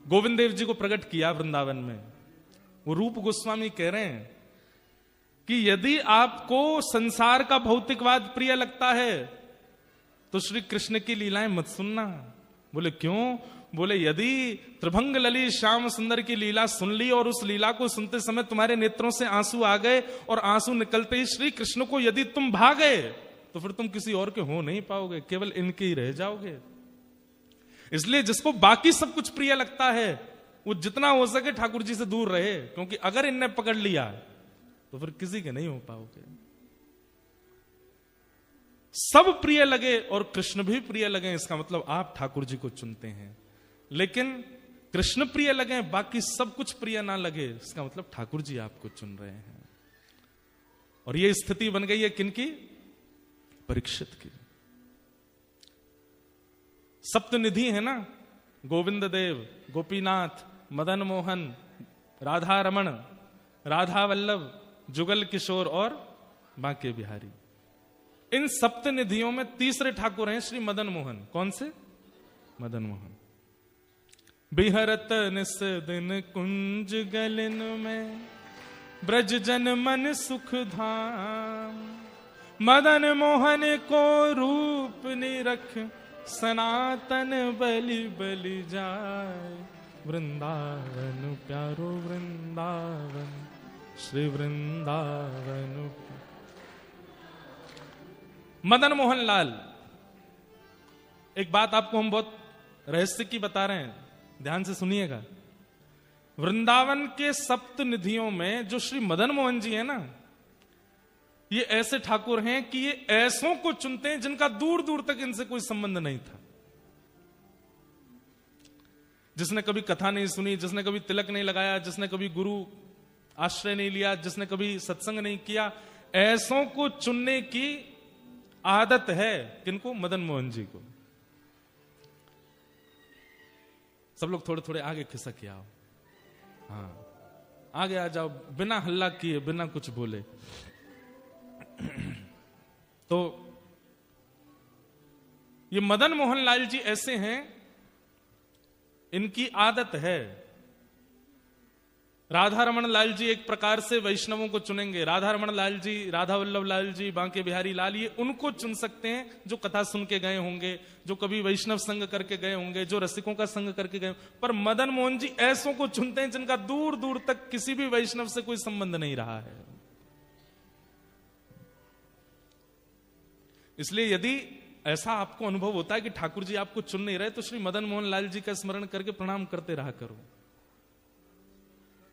गोविंद देव जी को प्रकट किया वृंदावन में। वो रूप गोस्वामी कह रहे हैं कि यदि आपको संसार का भौतिकवाद प्रिय लगता है तो श्री कृष्ण की लीलाएं मत सुनना। बोले क्यों? बोले यदि त्रिभंग ललित श्याम सुंदर की लीला सुन ली और उस लीला को सुनते समय तुम्हारे नेत्रों से आंसू आ गए और आंसू निकलते ही श्री कृष्ण को यदि तुम भागे तो फिर तुम किसी और के हो नहीं पाओगे, केवल इनके ही रह जाओगे। इसलिए जिसको बाकी सब कुछ प्रिय लगता है वो जितना हो सके ठाकुर जी से दूर रहे, क्योंकि अगर इनने पकड़ लिया तो फिर किसी के नहीं हो पाओगे। सब प्रिय लगे और कृष्ण भी प्रिय लगे, इसका मतलब आप ठाकुर जी को चुनते हैं। लेकिन कृष्ण प्रिय लगे बाकी सब कुछ प्रिय ना लगे, इसका मतलब ठाकुर जी आपको चुन रहे हैं। और यह स्थिति बन गई है किनकी? परीक्षित की। सप्तनिधि है ना, गोविंद देव, गोपीनाथ, मदन मोहन, राधा रमण, राधा वल्लभ, जुगल किशोर और बांके बिहारी। इन सप्तनिधियों में तीसरे ठाकुर हैं श्री मदन मोहन। कौन से? मदन मोहन। बिहरत निस दिन कुंज गलिन में, ब्रज जन मन सुख धाम, मदन मोहन को रूप निरख, सनातन बलि बलि जाए, वृंदावन प्यारो वृंदावन, श्री वृंदावन। मदन मोहन लाल, एक बात आपको हम बहुत रहस्य की बता रहे हैं, ध्यान से सुनिएगा। वृंदावन के सप्त निधियों में जो श्री मदन मोहन जी हैं ना, ये ऐसे ठाकुर हैं कि ये ऐसों को चुनते हैं जिनका दूर दूर तक इनसे कोई संबंध नहीं था। जिसने कभी कथा नहीं सुनी, जिसने कभी तिलक नहीं लगाया, जिसने कभी गुरु आश्रय नहीं लिया, जिसने कभी सत्संग नहीं किया, ऐसों को चुनने की आदत है। किनको? मदन मोहन जी को। सब लोग थोड़े थोड़े आगे खिसक आओ, हाँ आगे आ जाओ, बिना हल्ला किए, बिना कुछ बोले। तो ये मदन मोहन लाल जी ऐसे हैं, इनकी आदत है। राधा रमण लाल जी एक प्रकार से वैष्णवों को चुनेंगे। राधा रमण लाल जी, राधा वल्लभ लाल जी, बांके बिहारी लाल, ये उनको चुन सकते हैं जो कथा सुन के गए होंगे, जो कभी वैष्णव संग करके गए होंगे, जो रसिकों का संग करके गए। पर मदन मोहन जी ऐसों को चुनते हैं जिनका दूर दूर तक किसी भी वैष्णव से कोई संबंध नहीं रहा है। इसलिए यदि ऐसा आपको अनुभव होता है कि ठाकुर जी आपको चुन नहीं रहे, तो श्री मदन मोहन लाल जी का स्मरण करके प्रणाम करते रहा करो।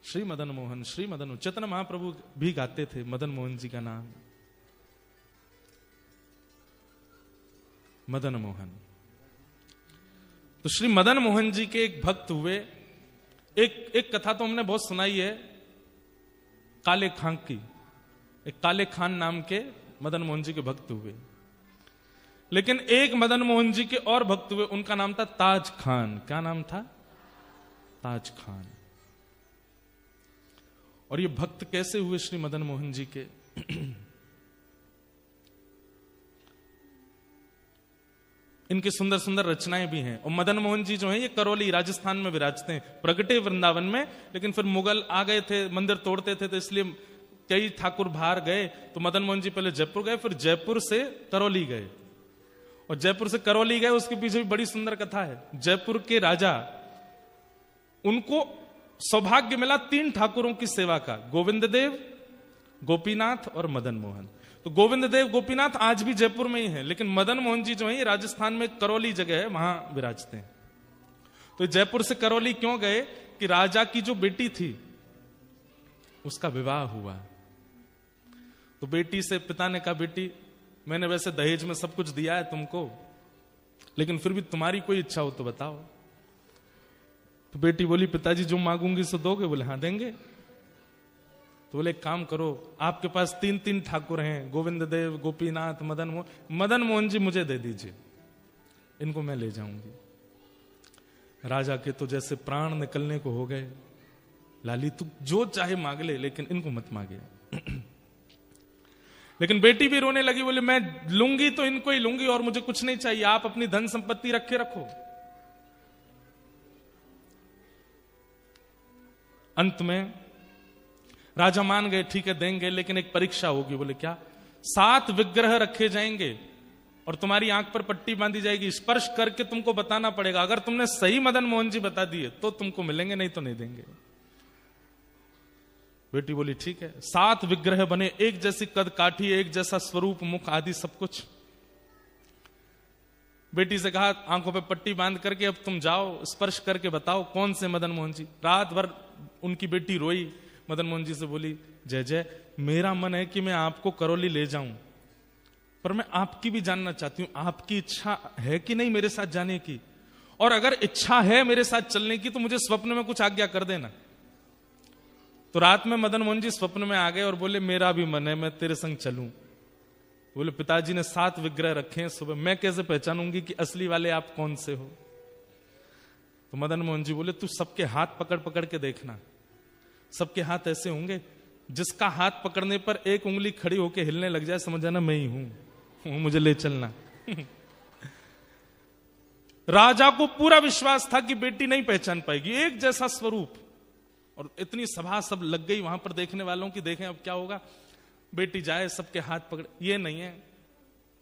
श्री मदन मोहन, श्री मदन। चैतन्य महाप्रभु भी गाते थे मदन मोहन जी का नाम, मदन मोहन। तो श्री मदन मोहन जी के एक भक्त हुए। एक कथा तो हमने बहुत सुनाई है काले खां की। एक काले खान नाम के मदन मोहन जी के भक्त हुए, लेकिन एक मदन मोहन जी के और भक्त हुए, उनका नाम था ताज खान। क्या नाम था? ताज खान। और ये भक्त कैसे हुए श्री मदन मोहन जी के? इनकी सुंदर सुंदर रचनाएं भी हैं। और मदन मोहन जी जो हैं ये करौली राजस्थान में विराजते हैं। प्रगटे वृंदावन में, लेकिन फिर मुगल आ गए थे, मंदिर तोड़ते थे, तो इसलिए कई ठाकुर बाहर गए। तो मदन मोहन जी पहले जयपुर गए, फिर जयपुर से करौली गए, और जयपुर से करौली गए। उसके पीछे भी बड़ी सुंदर कथा है। जयपुर के राजा, उनको सौभाग्य मिला 3 ठाकुरों की सेवा का, गोविंद देव, गोपीनाथ और मदन मोहन। तो गोविंद देव, गोपीनाथ आज भी जयपुर में ही है, लेकिन मदन मोहन जी जो है ये राजस्थान में करौली जगह है, वहां विराजते हैं। तो जयपुर से करौली क्यों गए कि राजा की जो बेटी थी उसका विवाह हुआ। तो बेटी से पिता ने कहा, बेटी मैंने वैसे दहेज में सब कुछ दिया है तुमको, लेकिन फिर भी तुम्हारी कोई इच्छा हो तो बताओ। तो बेटी बोली, पिताजी जो मांगूंगी सो दोगे? बोले हाँ देंगे। तो बोले एक काम करो, आपके पास 3 ठाकुर हैं, गोविंद देव, गोपीनाथ, मदन मोहन। मदन मोहन जी मुझे दे दीजिए, इनको मैं ले जाऊंगी। राजा के तो जैसे प्राण निकलने को हो गए। लाली तू जो चाहे मांग ले, लेकिन इनको मत मांगे। लेकिन बेटी भी रोने लगी, बोले मैं लूंगी तो इनको ही लूंगी और मुझे कुछ नहीं चाहिए, आप अपनी धन संपत्ति रखे रखो। अंत में राजा मान गए, ठीक है देंगे, लेकिन एक परीक्षा होगी। बोले क्या? 7 विग्रह रखे जाएंगे और तुम्हारी आंख पर पट्टी बांधी जाएगी, स्पर्श करके तुमको बताना पड़ेगा। अगर तुमने सही मदन मोहन जी बता दिए तो तुमको मिलेंगे, नहीं तो नहीं देंगे। बेटी बोली ठीक है। 7 विग्रह बने, एक जैसी कद काठी, एक जैसा स्वरूप, मुख आदि सब कुछ। बेटी से कहा आंखों पे पट्टी बांध करके अब तुम जाओ, स्पर्श करके बताओ कौन से मदन मोहन जी। रात भर उनकी बेटी रोई, मदन मोहन जी से बोली जय जय, मेरा मन है कि मैं आपको करौली ले जाऊं, पर मैं आपकी भी जानना चाहती हूं, आपकी इच्छा है कि नहीं मेरे साथ जाने की? और अगर इच्छा है मेरे साथ चलने की तो मुझे स्वप्न में कुछ आज्ञा कर देना। तो रात में मदन मोहन जी स्वप्न में आ गए और बोले मेरा भी मन है, मैं तेरे संग चलूं। बोले पिताजी ने 7 विग्रह रखे हैं सुबह, मैं कैसे पहचानूंगी कि असली वाले आप कौन से हो? तो मदन मोहन जी बोले तू सबके हाथ पकड़ पकड़ के देखना, सबके हाथ ऐसे होंगे, जिसका हाथ पकड़ने पर एक उंगली खड़ी होके हिलने लग जाए समझ जाना मैं ही हूं, मुझे ले चलना। राजा को पूरा विश्वास था कि बेटी नहीं पहचान पाएगी, एक जैसा स्वरूप। और इतनी सभा सब लग गई वहां पर देखने वालों की, देखें अब क्या होगा। बेटी जाए, सबके हाथ पकड़े, ये नहीं है,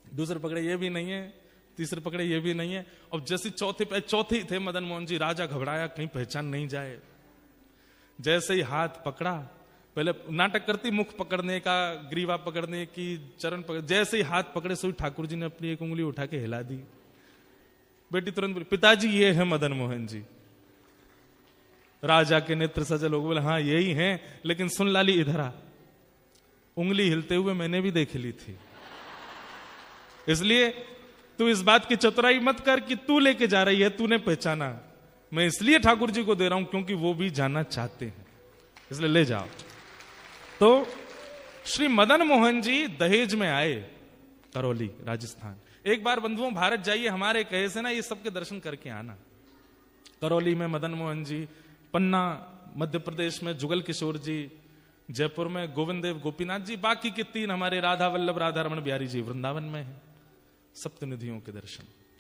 दूसरे पकड़े ये भी नहीं है, तीसरे पकड़े ये भी नहीं है। और जैसे चौथे ही थे मदन मोहन जी, राजा घबराया कहीं पहचान नहीं जाए। जैसे ही हाथ पकड़ा, पहले नाटक करती मुख पकड़ने का, ग्रीवा पकड़ने की, चरण पकड़, जैसे ही हाथ पकड़े सोई ठाकुर जी ने अपनी एक उंगली उठा के हिला दी। बेटी तुरंत बोली पिताजी ये है मदन मोहन जी। राजा के नेत्र सजल हो गए, बोले हाँ यही हैं, लेकिन सुन लाली इधर आ, उंगली हिलते हुए मैंने भी देख ली थी, इसलिए तू इस बात की चतुराई मत कर कि तू लेके जा रही है, तूने पहचाना, मैं इसलिए ठाकुर जी को दे रहा हूं क्योंकि वो भी जाना चाहते हैं, इसलिए ले जाओ। तो श्री मदन मोहन जी दहेज में आए, करौली राजस्थान। एक बार बंधुओं भारत जाइए, हमारे कहे से ना ये सबके दर्शन करके आना। करौली में मदन मोहन जी, पन्ना मध्य प्रदेश में जुगल किशोर जी, जयपुर में गोविंद देव गोपीनाथ जी, बाकी के 3 हमारे राधा वल्लभ राधा रमन बिहारी जी वृंदावन में हैं। सप्तनिधियों के दर्शन।